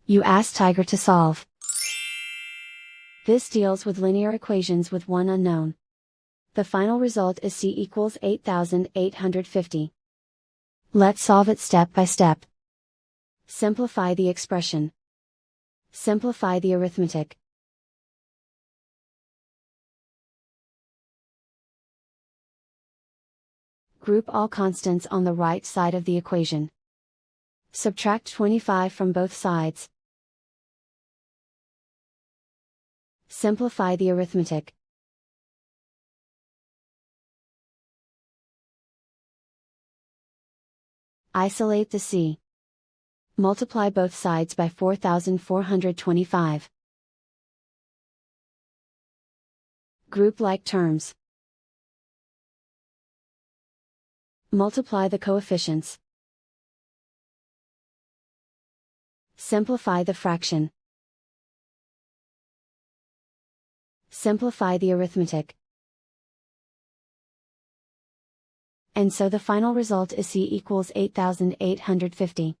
You ask Tiger to solve. This deals with linear equations with one unknown. The final result is c equals 8,850. Let's solve it step by step. Simplify the expression. Simplify the arithmetic. Group all constants on the right side of the equation. Subtract 25 from both sides. Simplify the arithmetic. Isolate the c. Multiply both sides by 4,425. Group like terms. Multiply the coefficients. Simplify the fraction. Simplify the arithmetic. And so the final result is c equals 8,850.